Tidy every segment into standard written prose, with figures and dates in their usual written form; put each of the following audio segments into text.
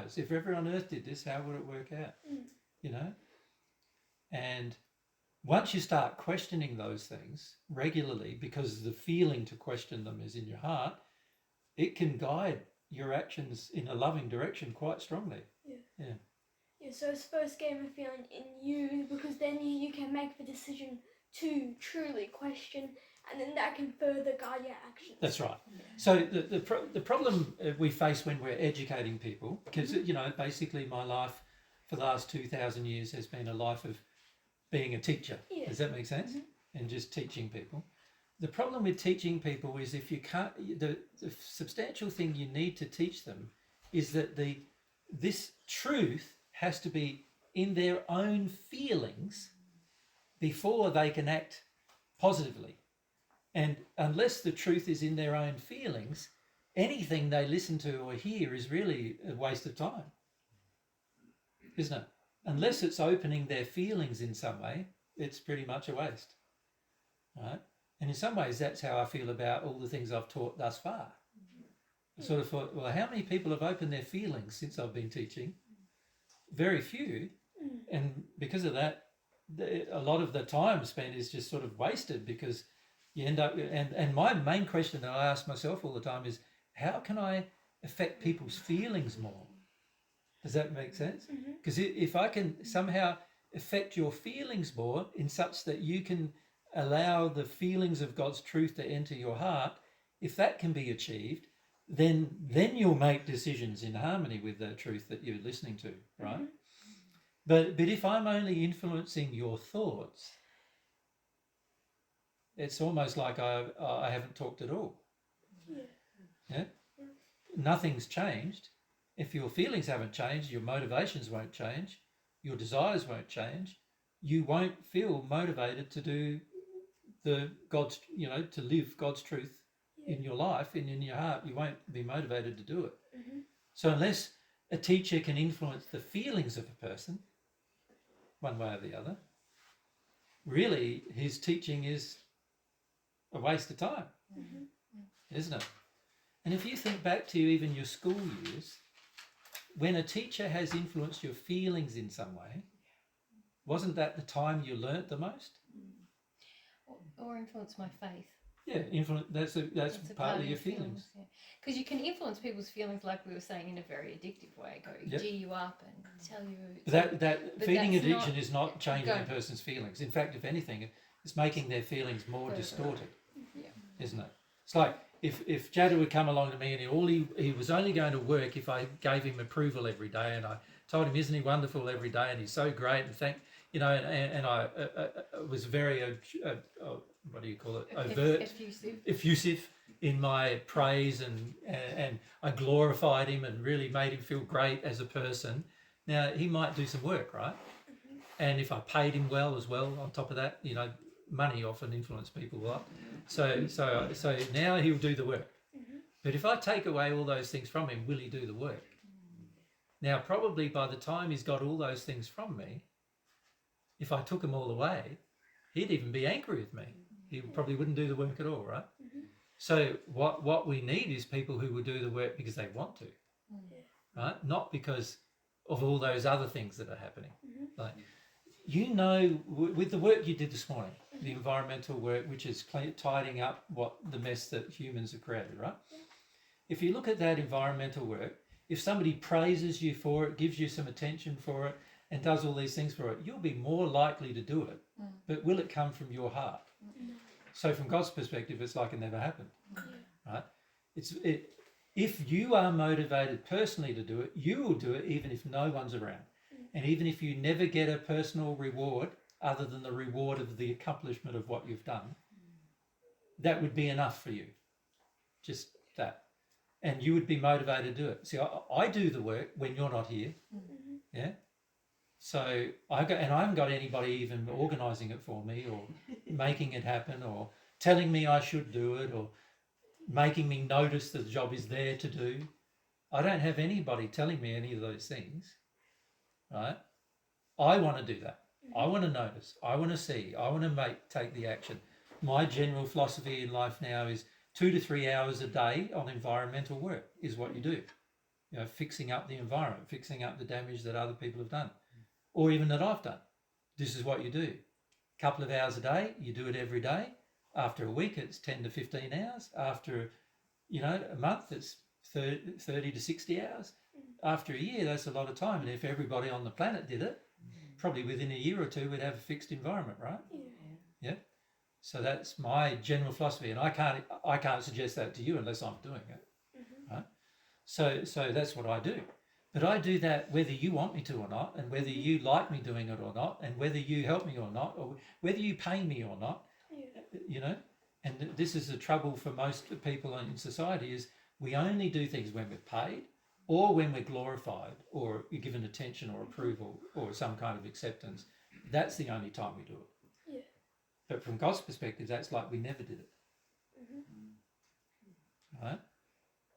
knows? If everyone on earth did this, how would it work out? You know? And once you start questioning those things regularly, because the feeling to question them is in your heart, it can guide your actions in a loving direction quite strongly. Yeah, so it's supposed to get a feeling in you, because then you can make the decision to truly question, and then that can further guide your actions. That's right. So the problem we face when we're educating people, because, you know, basically my life for the last 2,000 years has been a life of being a teacher. Does that make sense? And just teaching people. The problem with teaching people is if you can't, the substantial thing you need to teach them is that this truth has to be in their own feelings before they can act positively. And unless the truth is in their own feelings, anything they listen to or hear is really a waste of time, isn't it? Unless it's opening their feelings in some way, it's pretty much a waste, right? And in some ways, that's how I feel about all the things I've taught thus far. I sort of thought, well, how many people have opened their feelings since I've been teaching? Very few. And because of that, a lot of the time spent is just sort of wasted, because you end up, and my main question that I ask myself all the time is, how can I affect people's feelings more? Does that make sense? Because if I can somehow affect your feelings more in such that you can allow the feelings of God's truth to enter your heart, if that can be achieved, then you'll make decisions in harmony with the truth that you're listening to, right? But if I'm only influencing your thoughts, it's almost like I haven't talked at all. Yeah? Nothing's changed. If your feelings haven't changed, your motivations won't change, your desires won't change, you won't feel motivated to do to live God's truth in your life and in your heart. You won't be motivated to do it. So unless a teacher can influence the feelings of a person, one way or the other, really his teaching is a waste of time, isn't it? And if you think back to even your school years, when a teacher has influenced your feelings in some way, wasn't that the time you learnt the most? Or influence my faith. Yeah, that's part of your feelings. Because you can influence people's feelings, like we were saying, in a very addictive way. G you up and tell you. But feeding addiction is not changing a person's feelings. In fact, if anything, it's making their feelings more distorted, isn't it? It's like if Jada would come along to me and he was only going to work if I gave him approval every day, and I told him, isn't he wonderful every day, and he's so great, and I was very what do you call it? Effusive in my praise, and I glorified him and really made him feel great as a person. Now he might do some work, right? And if I paid him well as well, on top of that, money often influences people a lot. So now he'll do the work. But if I take away all those things from him, will he do the work? Now probably by the time he's got all those things from me, if I took them all away, he'd even be angry with me. He probably wouldn't do the work at all, right? So what we need is people who will do the work because they want to, right? Not because of all those other things that are happening. Like, with the work you did this morning, the environmental work, which is tidying up the mess that humans have created, right? If you look at that environmental work, if somebody praises you for it, gives you some attention for it, and does all these things for it, you'll be more likely to do it. But will it come from your heart? So from God's perspective, it's like it never happened, right? If you are motivated personally to do it, you will do it even if no one's around. And even if you never get a personal reward other than the reward of the accomplishment of what you've done, that would be enough for you. Just that. And you would be motivated to do it. See, I do the work when you're not here. Yeah? So I haven't got anybody even organising it for me or making it happen or telling me I should do it or making me notice that the job is there to do. I don't have anybody telling me any of those things, right? I want to do that. I want to notice. I want to see. I want to take the action. My general philosophy in life now is 2 to 3 hours a day on environmental work is what you do. fixing up the environment, fixing up the damage that other people have done, or even that I've done. This is what you do. A couple of hours a day, you do it every day. After a week, it's 10 to 15 hours. After, a month, it's 30 to 60 hours. After a year, that's a lot of time. And if everybody on the planet did it, probably within a year or two, we'd have a fixed environment, right? Yeah. So that's my general philosophy, and I can't suggest that to you unless I'm doing it, right? So that's what I do. But I do that whether you want me to or not, and whether you like me doing it or not, and whether you help me or not, or whether you pay me or not, And this is the trouble for most people in society is we only do things when we're paid or when we're glorified or given attention or approval or some kind of acceptance. That's the only time we do it. Yeah. But from God's perspective, that's like we never did it. Right?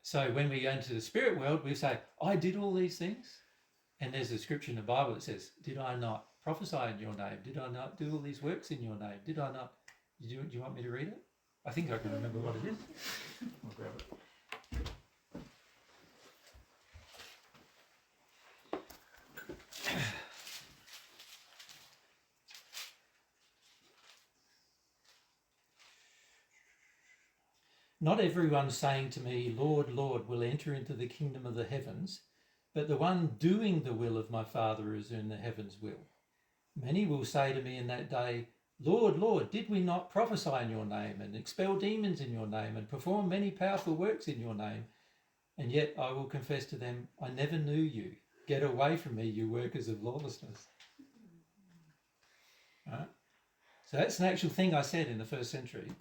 So when we go into the spirit world, we say, I did all these things. And there's a scripture in the Bible that says, did I not prophesy in your name? Did I not do all these works in your name? Did I not? Do you want me to read it? I think I can remember what it is. I'll grab it. Not everyone saying to me, Lord, Lord, will enter into the kingdom of the heavens, but the one doing the will of my Father who is in the heavens will. Many will say to me in that day, Lord, Lord, did we not prophesy in your name and expel demons in your name and perform many powerful works in your name? And yet I will confess to them, I never knew you. Get away from me, you workers of lawlessness. Right? So that's an actual thing I said in the first century.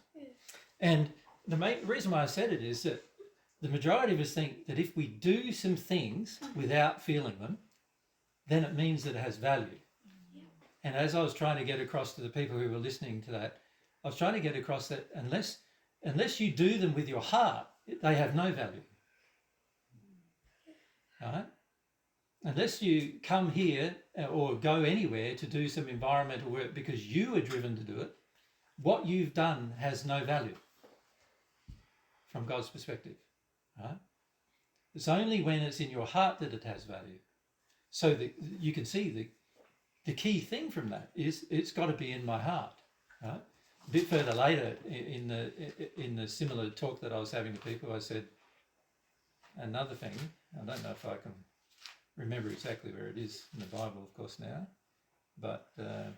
And the main reason why I said it is that the majority of us think that if we do some things without feeling them, then it means that it has value. And as I was trying to get across to the people who were listening to that, I was trying to get across that unless you do them with your heart, they have no value. Right? Unless you come here or go anywhere to do some environmental work because you are driven to do it, what you've done has no value from God's perspective. Right? It's only when it's in your heart that it has value. So that you can see the key thing from that is it's got to be in my heart. Right? A bit further later in the similar talk that I was having to people, I said another thing. I don't know if I can remember exactly where it is in the Bible, of course, now, but now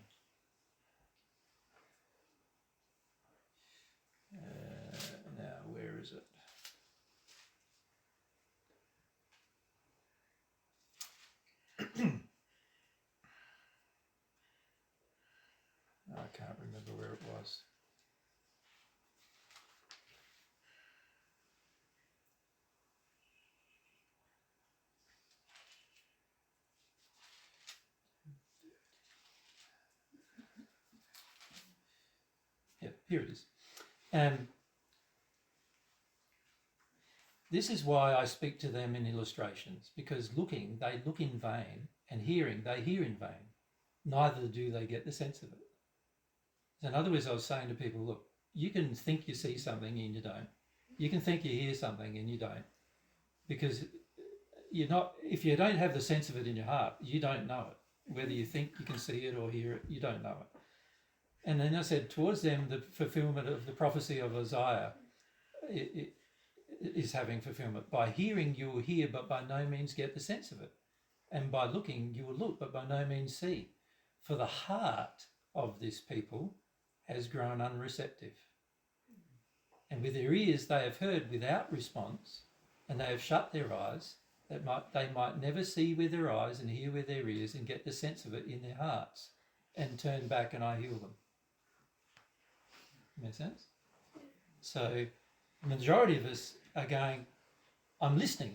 where is it? I can't remember where it was. Yeah, here it is. This is why I speak to them in illustrations, because looking, they look in vain, and hearing, they hear in vain. Neither do they get the sense of it. So in other words, I was saying to people, look, you can think you see something and you don't. You can think you hear something and you don't. Because if you don't have the sense of it in your heart, you don't know it. Whether you think you can see it or hear it, you don't know it. And then I said, towards them, the fulfillment of the prophecy of Isaiah it is having fulfillment. By hearing, you will hear, but by no means get the sense of it. And by looking, you will look, but by no means see. For the heart of this people has grown unreceptive. And with their ears they have heard without response, and they have shut their eyes, that they might never see with their eyes and hear with their ears and get the sense of it in their hearts, and turn back and I heal them. Make sense? So the majority of us are going, I'm listening.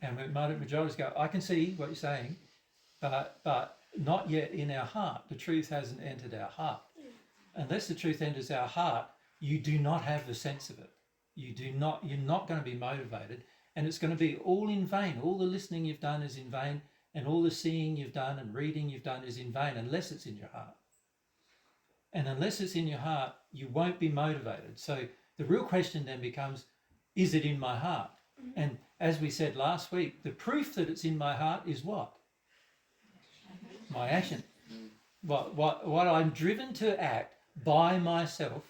And the majority go, I can see what you're saying, but not yet in our heart. The truth hasn't entered our heart. Unless the truth enters our heart, you do not have the sense of it. You're not going to be motivated, and it's going to be all in vain. All the listening you've done is in vain, and all the seeing you've done and reading you've done is in vain unless it's in your heart. And unless it's in your heart, you won't be motivated. So the real question then becomes, is it in my heart? And as we said last week, the proof that it's in my heart is what? My action. What I'm driven to act by myself,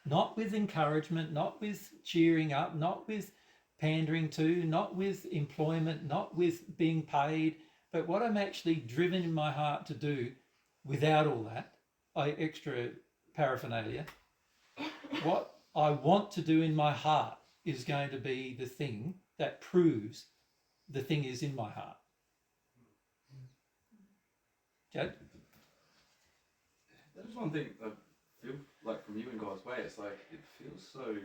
not with encouragement, not with cheering up, not with pandering to, not with employment, not with being paid, but what I'm actually driven in my heart to do without all that, extra paraphernalia, what I want to do in my heart is going to be the thing that proves the thing is in my heart. Jad? That is one thing I feel like from you in God's way. It's like it feels so.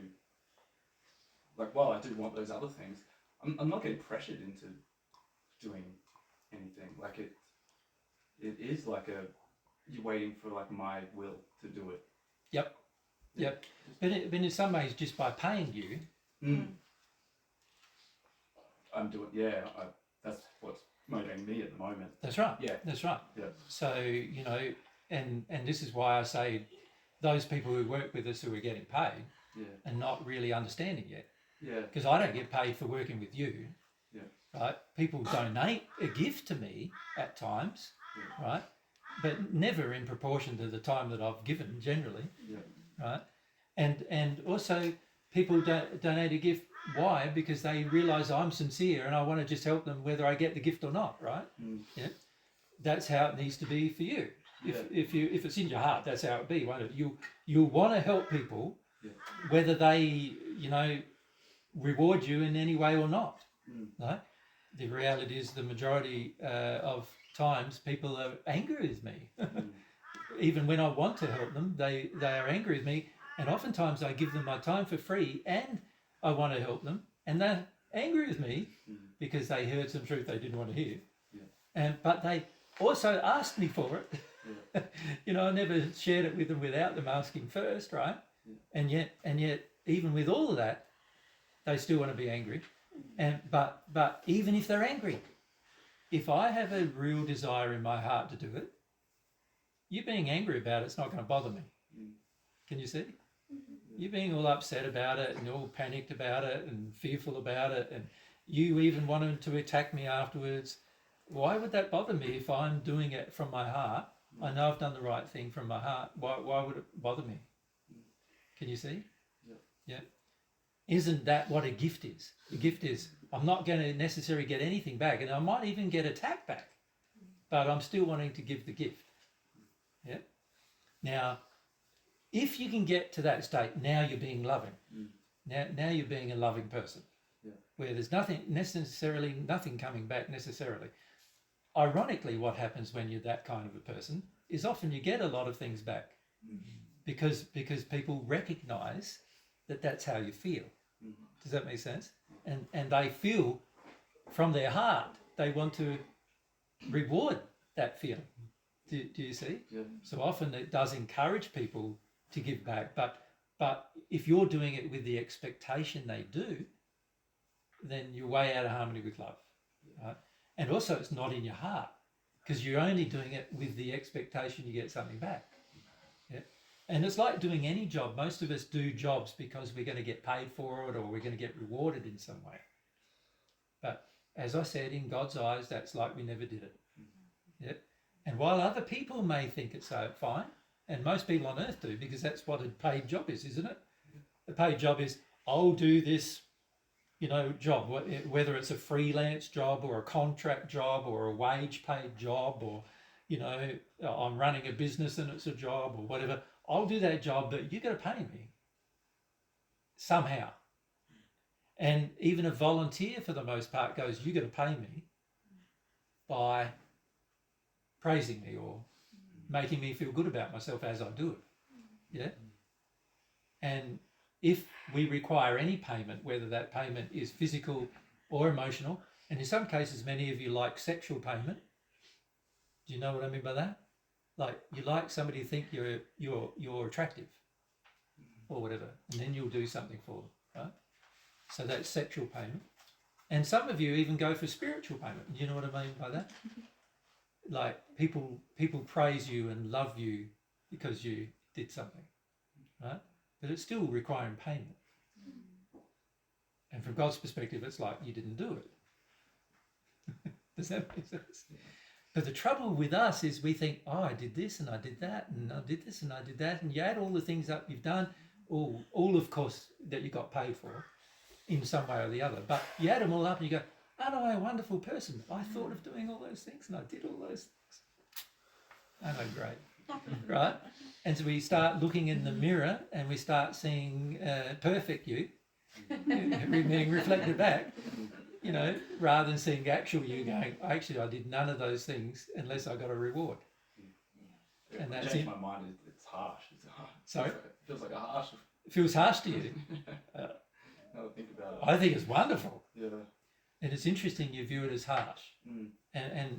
Like while I do want those other things, I'm not getting pressured into doing anything. Like it is like you're waiting for like my will to do it. Yep. But in some ways, just by paying you, I'm doing. That's what's motivating me at the moment. That's right. Yeah. That's right. Yeah. So, you know, and this is why I say those people who work with us who are getting paid and not really understanding yet. Yeah. Because I don't get paid for working with you. Yeah. Right? People donate a gift to me at times, right? But never in proportion to the time that I've given generally. Yeah. Right? And also people donate a gift. Why? Because they realise I'm sincere and I want to just help them whether I get the gift or not, right? Yeah. That's how it needs to be for you. If it's in your heart, that's how it be, won't it? You'll want to help people whether they, you know, reward you in any way or not. No? The reality is the majority of times people are angry with me. Even when I want to help them, they are angry with me. And oftentimes I give them my time for free and I want to help them. And they're angry with me because they heard some truth they didn't want to hear. But they also asked me for it. You know, I never shared it with them without them asking first, right? And yet, even with all of that, they still want to be angry. But even if they're angry, if I have a real desire in my heart to do it, you being angry about it's not going to bother me. Can you see? You being all upset about it and all panicked about it and fearful about it, and you even wanting to attack me afterwards. Why would that bother me if I'm doing it from my heart? I know I've done the right thing from my heart. Why would it bother me? Can you see? Yeah. Isn't that what a gift is? The gift is I'm not going to necessarily get anything back, and I might even get attacked back, but I'm still wanting to give the gift. Yeah. Now, if you can get to that state, now you're being loving. Now you're being a loving person, where there's nothing coming back necessarily. Ironically, what happens when you're that kind of a person is often you get a lot of things back because people recognise that that's how you feel. Does that make sense? And they feel from their heart they want to reward that feeling. Do you see? Yeah. So often it does encourage people to give back, but if you're doing it with the expectation they do, then you're way out of harmony with love. Right? And also it's not in your heart because you're only doing it with the expectation you get something back. Yeah? And it's like doing any job. Most of us do jobs because we're going to get paid for it or we're going to get rewarded in some way. But as I said, in God's eyes, that's like we never did it. Yeah? And while other people may think it's so fine, and most people on earth do, because that's what a paid job is, isn't it? A paid job is, I'll do this, you know, job, whether it's a freelance job or a contract job or a wage paid job or, you know, I'm running a business and it's a job or whatever. I'll do that job, but you got to pay me somehow. And even a volunteer for the most part goes, you got to pay me by praising me or making me feel good about myself as I do it. Yeah? And if we require any payment, whether that payment is physical or emotional, and in some cases many of you like sexual payment. Do you know what I mean by that? Like you like somebody to think you're attractive or whatever, and then you'll do something for them, right? So that's sexual payment. And some of you even go for spiritual payment. Do you know what I mean by that? Like people praise you and love you because you did something, right? But it's still requiring payment. And from God's perspective, it's like you didn't do it. Does that make sense? But the trouble with us is we think, oh, I did this and I did that and I did this and I did that. And you add all the things up you've done, all of course, that you got paid for in some way or the other. But you add them all up and you go, aren't I a wonderful person? I thought of doing all those things and I did all those things. Aren't I great? Right? And so we start looking in the mirror and we start seeing perfect you being reflected back, you know, rather than seeing actual you going, actually, I did none of those things unless I got a reward. Yeah, And that's changed it. my mind. It's harsh. It's harsh. Sorry? It feels like a harsh. It feels harsh to you. Now that I think about it. I think it's wonderful. Yeah. And it's interesting you view it as harsh. Mm.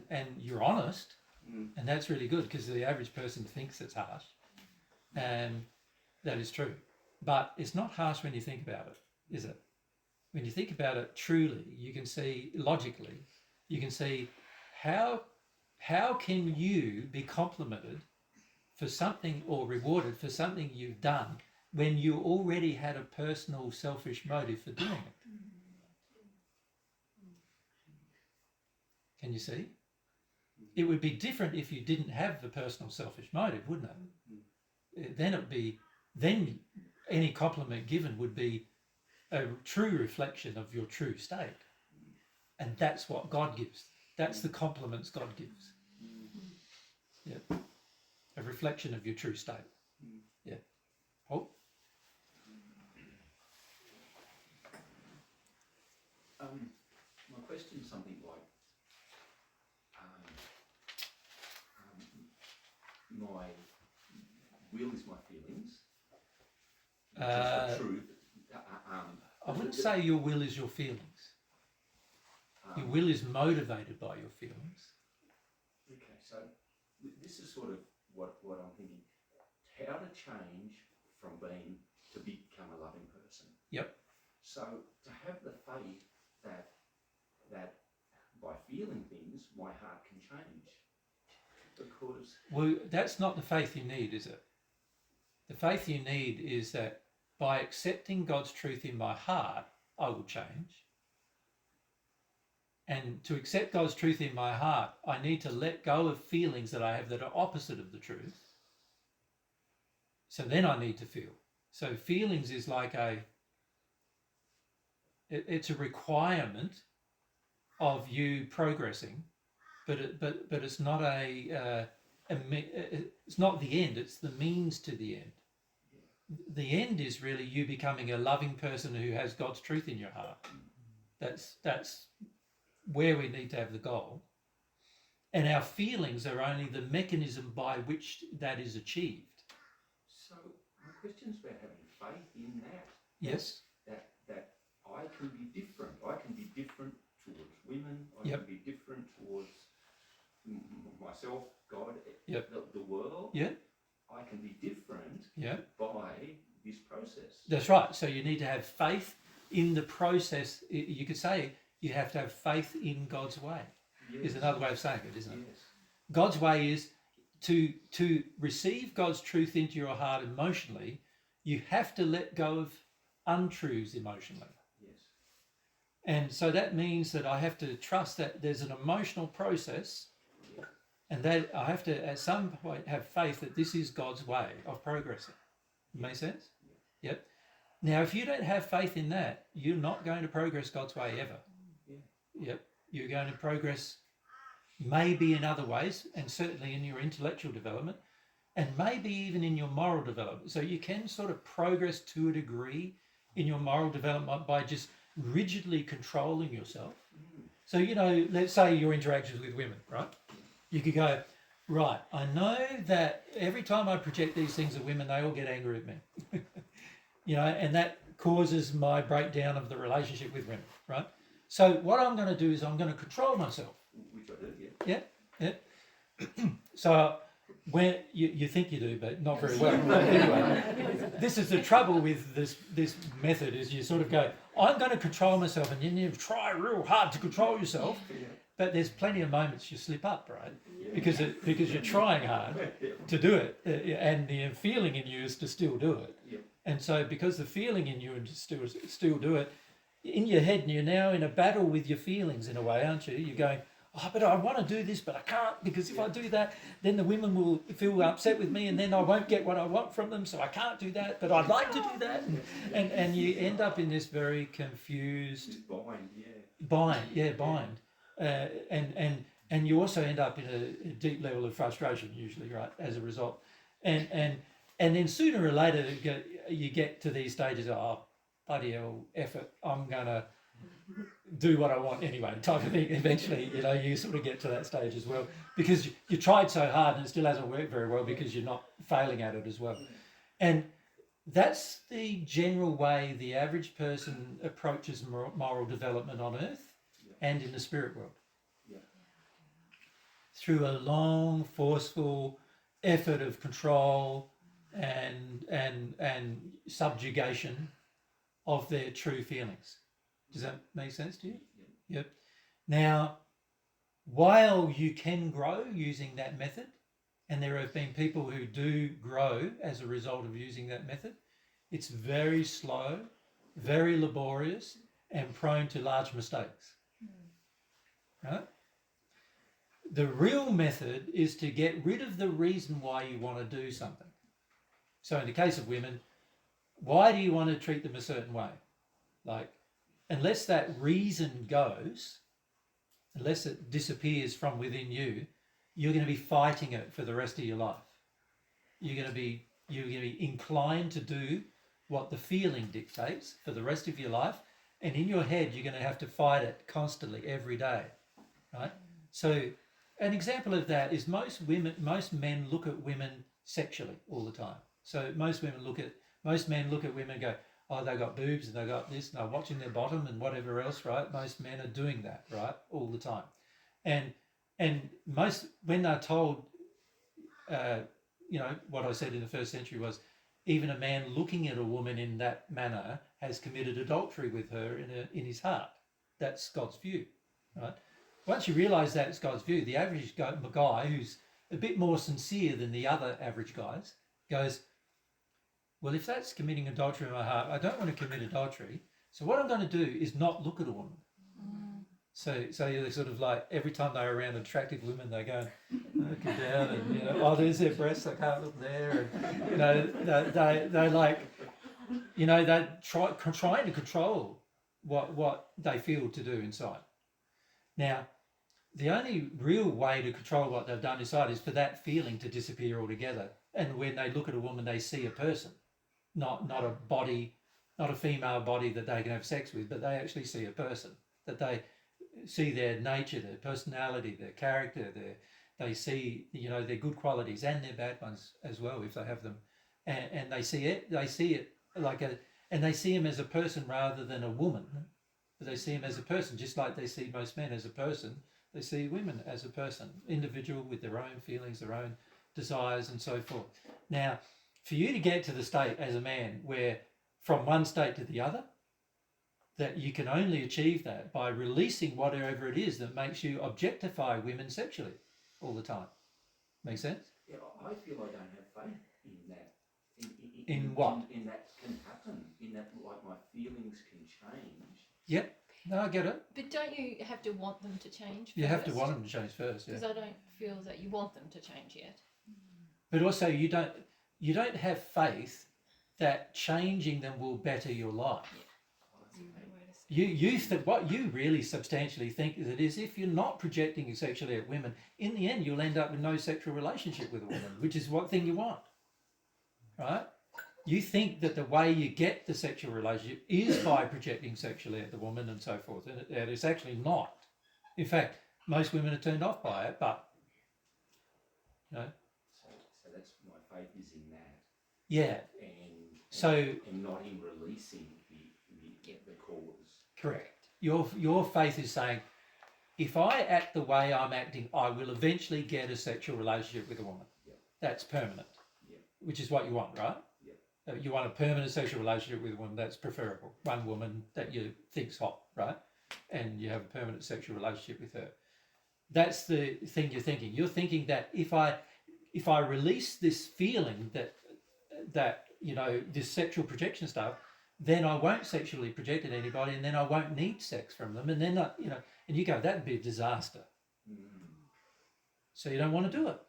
And you're honest. Mm. And that's really good because the average person thinks it's harsh. And that is true. But it's not harsh when you think about it, is it? When you think about it truly, you can see logically, you can see how can you be complimented for something or rewarded for something you've done when you already had a personal selfish motive for doing it. Can you see? It would be different if you didn't have the personal selfish motive, wouldn't it? Then any compliment given would be a true reflection of your true state. And that's what God gives. That's the compliments God gives. Yeah. A reflection of your true state. Yeah. Paul? My question is something like, my will is my feelings, which is the truth. I wouldn't say your will is your feelings. Your will is motivated by your feelings. Okay, so this is sort of what I'm thinking. How to change from being to become a loving person. Yep. So to have the faith that by feeling things, my heart can change. Because Well, that's not the faith you need, is it? The faith you need is that by accepting God's truth in my heart, I will change. And to accept God's truth in my heart, I need to let go of feelings that I have that are opposite of the truth. So then I need to feel. So feelings is like it's a requirement of you progressing, but it's not it's not the end. It's the means to the end. The end is really you becoming a loving person who has God's truth in your heart. That's where we need to have the goal. And our feelings are only the mechanism by which that is achieved. so my question is about having faith in that. Yes. That I can be different. I can be different towards women. I Yep. can be different towards myself, God, Yep. the world. Yeah. I can be different Yeah. by this process. That's right. So you need to have faith in the process. You could say you have to have faith in God's way. Yes. Is another way of saying it, isn't it? Yes. God's way is to receive God's truth into your heart emotionally. You have to let go of untruths emotionally. Yes. And so that means that I have to trust that there's an emotional process, Yeah. and that I have to at some point have faith that this is God's way of progressing. Make sense? Yep. Now, if you don't have faith in that, you're not going to progress God's way ever. Yeah. Yep. You're going to progress maybe in other ways, and certainly in your intellectual development, and maybe even in your moral development. So you can sort of progress to a degree in your moral development by just rigidly controlling yourself. So, you know, let's say your interactions with women, right? You could go, right, I know that every time I project these things at women, they all get angry at me. You know, and that causes my breakdown of the relationship with women, right? So what I'm going to do is I'm going to control myself. Which I do, yeah. Yeah, yeah. So when you think you do, but not very well. Anyway, this is the trouble with this method is you sort of go, I'm going to control myself, and then you try real hard to control yourself, but there's plenty of moments you slip up, right? Because you're trying hard to do it, and the feeling in you is to still do it. Yeah. And so because the feeling in you is to still do it, in your head, and you're now in a battle with your feelings in a way, aren't you? You're going, oh, but I want to do this, but I can't, because if I do that, then the women will feel upset with me, and then I won't get what I want from them, so I can't do that, but I'd like to do that. And you end up in this very confused bind. And you also end up in a deep level of frustration, usually, right, as a result. And then sooner or later, you get to these stages of, oh, bloody hell, effort, I'm going to do what I want anyway, type of thing. Eventually, you sort of get to that stage as well, because you tried so hard and it still hasn't worked very well because you're not failing at it as well. And that's the general way the average person approaches moral development on earth and in the spirit world. Through a long, forceful effort of control and subjugation of their true feelings. Does that make sense to you? Yep. Now, while you can grow using that method, and there have been people who do grow as a result of using that method, it's very slow, very laborious, and prone to large mistakes. Right? The real method is to get rid of the reason why you want to do something. So in the case of women, why do you want to treat them a certain way? Like, unless that reason goes, unless it disappears from within you, you're going to be fighting it for the rest of your life. You're going to be inclined to do what the feeling dictates for the rest of your life, and in your head you're going to have to fight it constantly every day, right? So an example of that is most men look at women sexually all the time. So most men look at women and go, oh, they got boobs and they got this, and they're watching their bottom and whatever else, right? Most men are doing that, right, all the time. And most, when they're told, what I said in the first century was, even a man looking at a woman in that manner has committed adultery with her in his heart. That's God's view, right? Once you realise that's God's view, the average guy who's a bit more sincere than the other average guys goes, well, if that's committing adultery in my heart, I don't want to commit adultery. So what I'm going to do is not look at a woman. So you're sort of like, every time they're around attractive women, they go looking down and, oh, there's their breasts, I can't look there. And, they like, they're trying to control what they feel to do inside. Now, the only real way to control what they've done inside is for that feeling to disappear altogether. And when they look at a woman, they see a person, not a body, not a female body that they can have sex with, but they actually see a person, that they see their nature, their personality, their character, they see, their good qualities and their bad ones as well, if they have them. And they see it like and they see him as a person rather than a woman. But they see him as a person, just like they see most men as a person. They see women as a person, individual with their own feelings, their own desires and so forth. Now, for you to get to the state as a man where from one state to the other, that you can only achieve that by releasing whatever it is that makes you objectify women sexually all the time. Make sense? Yeah, I feel I don't have faith in that. In what? In that can happen. In that, like, my feelings can change. Yep. No, I get it. But don't you have to want them to change first? You have to want them to change first, yeah. Because I don't feel that you want them to change yet. But also you don't have faith that changing them will better your life. What you really substantially think is it is if you're not projecting sexually at women, in the end you'll end up with no sexual relationship with a woman, which is what thing you want, right? You think that the way you get the sexual relationship is by projecting sexually at the woman and so forth, and it's actually not. In fact, most women are turned off by it, but So that's my faith is in that. Yeah. And not in releasing the cause. Correct. Your faith is saying, if I act the way I'm acting, I will eventually get a sexual relationship with a woman. Yep. That's permanent. Yep. Which is what you want, right? Yep. You want a permanent sexual relationship with a woman. That's preferable. One woman that you think's hot, right? And you have a permanent sexual relationship with her. That's the thing you're thinking. You're thinking that if I release this feeling that this sexual projection stuff, then I won't sexually project at anybody, and then I won't need sex from them, and then and you go, that'd be a disaster. So you don't want to do it,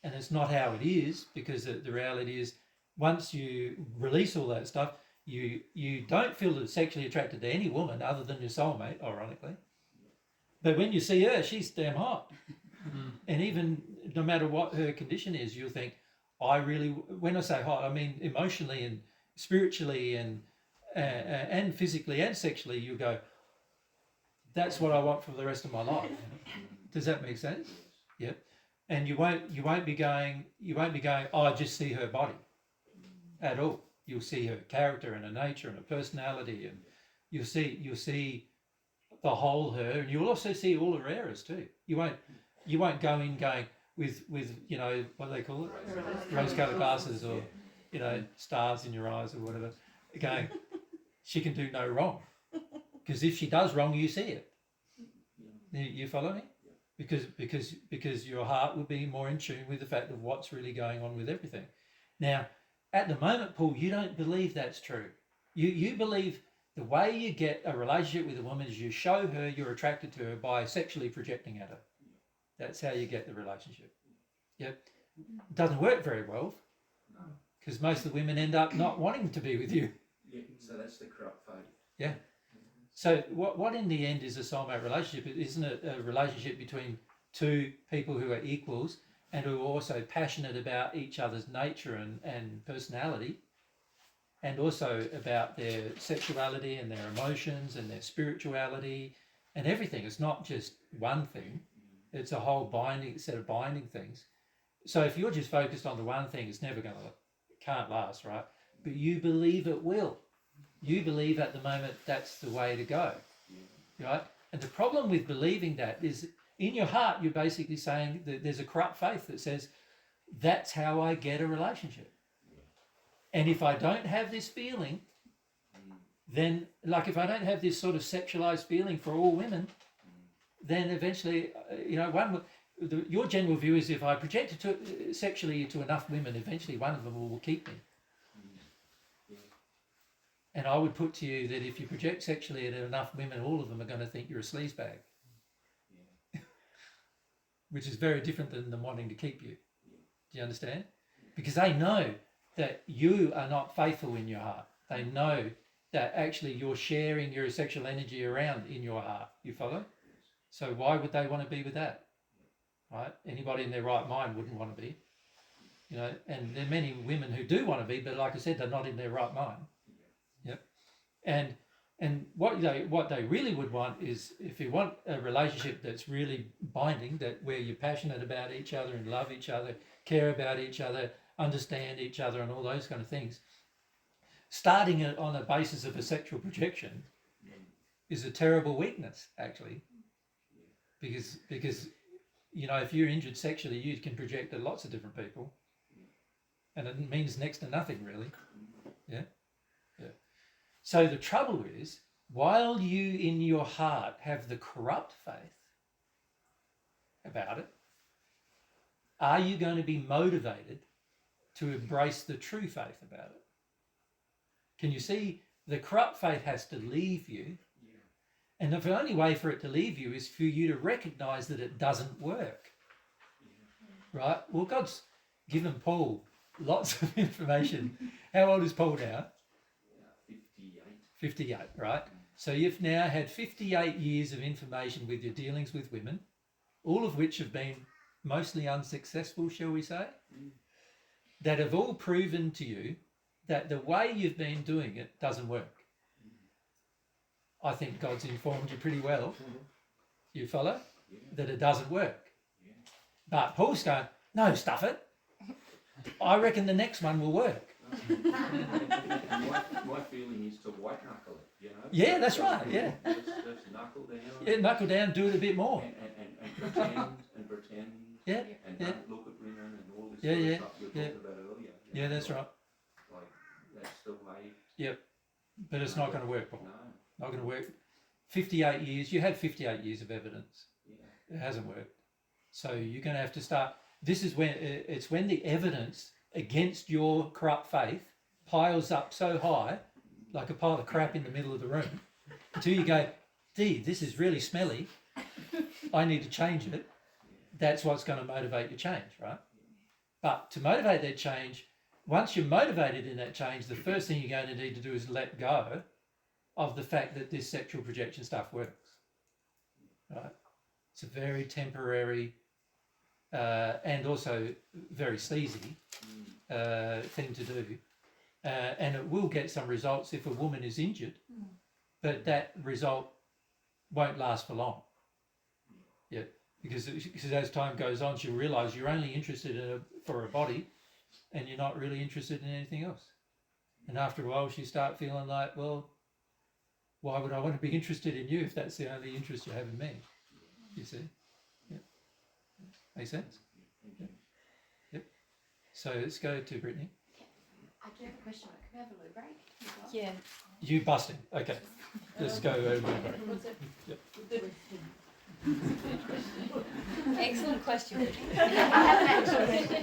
and it's not how it is, because the reality is, once you release all that stuff, you don't feel sexually attracted to any woman other than your soulmate, ironically. But when you see her, she's damn hot, and even no matter what her condition is, you'll think, when I say hot, I mean emotionally and spiritually and physically and sexually. You go, that's what I want for the rest of my life. Does that make sense? Yeah. And you won't be going, oh, I just see her body at all. You'll see her character and her nature and her personality, and you'll see the whole her, and you'll also see all her errors too. You won't go in going with what do they call it, rose-colored glasses, or stars in your eyes or whatever, going, she can do no wrong, because if she does wrong, you see it. You follow me? Because your heart will be more in tune with the fact of what's really going on with everything. Now, at the moment, Paul, you don't believe that's true. You believe the way you get a relationship with a woman is you show her you're attracted to her by sexually projecting at her. That's how you get the relationship. Yep. It doesn't work very well, because most of the women end up not wanting to be with you. Yeah, so that's the corrupt faith. Yeah. So what in the end is a soulmate relationship? Isn't it a relationship between two people who are equals and who are also passionate about each other's nature and personality, and also about their sexuality and their emotions and their spirituality and everything? It's not just one thing. It's a whole set of binding things. So if you're just focused on the one thing, it's never can't last, right? But you believe it will. You believe at the moment that's the way to go, right? And the problem with believing that is, in your heart, you're basically saying that there's a corrupt faith that says, that's how I get a relationship. And if I don't have this feeling, then, like, if I don't have this sort of sexualized feeling for all women, then eventually, your general view is, if I project it sexually to enough women, eventually one of them will keep me. And I would put to you that if you project sexually at enough women, all of them are going to think you're a sleazebag. Which is very different than them wanting to keep you. Do you understand? Because they know that you are not faithful in your heart. They know that actually you're sharing your sexual energy around in your heart. You follow? So why would they want to be with that? Right? Anybody in their right mind wouldn't want to be. And there are many women who do want to be, but like I said, they're not in their right mind. Yep. And what they really would want is, if you want a relationship that's really binding, that where you're passionate about each other and love each other, care about each other, understand each other, and all those kind of things, starting it on a basis of a sexual projection is a terrible weakness, actually, because if you're injured sexually, you can project at lots of different people, and it means next to nothing, really. Yeah. So the trouble is, while you in your heart have the corrupt faith about it, are you going to be motivated to embrace the true faith about it? Can you see? The corrupt faith has to leave you. And the only way for it to leave you is for you to recognize that it doesn't work. Right? Well, God's given Paul lots of information. How old is Paul now? 58, right? So you've now had 58 years of information with your dealings with women, all of which have been mostly unsuccessful, shall we say, that have all proven to you that the way you've been doing it doesn't work. I think God's informed you pretty well. You follow? That it doesn't work. But Paul's going, no, stuff it. I reckon the next one will work. My feeling is to white knuckle it, Yeah, that's right, yeah. Just knuckle down. Yeah, knuckle down, do it a bit more. And pretend. Yeah, and yeah. don't look at women and all this Yeah, sort of yeah, stuff we were yeah. talking about earlier. Yeah, that's right. Like, that's the way. Yep. But it's not going to work, Paul. No. Not going to work. 58 years, you had 58 years of evidence. Yeah. It hasn't worked. So you're going to have to start. This is when the evidence against your corrupt faith piles up so high like a pile of crap in the middle of the room, until you go, Dee, this is really smelly, I need to change it. That's what's going to motivate your change, right? But to motivate that change, once you're motivated in that change, the first thing you're going to need to do is let go of the fact that this sexual projection stuff works, right? It's a very temporary and also very sleazy thing to do. And it will get some results if a woman is injured, but that result won't last for long. Yeah, because as time goes on, she'll realise you're only interested for a body, and you're not really interested in anything else. And after a while, she start feeling like, well, why would I want to be interested in you if that's the only interest you have in me? You see? Yeah. Make sense? Yeah. Yep. So let's go to Brittany. I do have a question. Can we have a loo break as well? Yeah. You busting. Okay. Let's go over break. Yep. Excellent question. I have an actual question.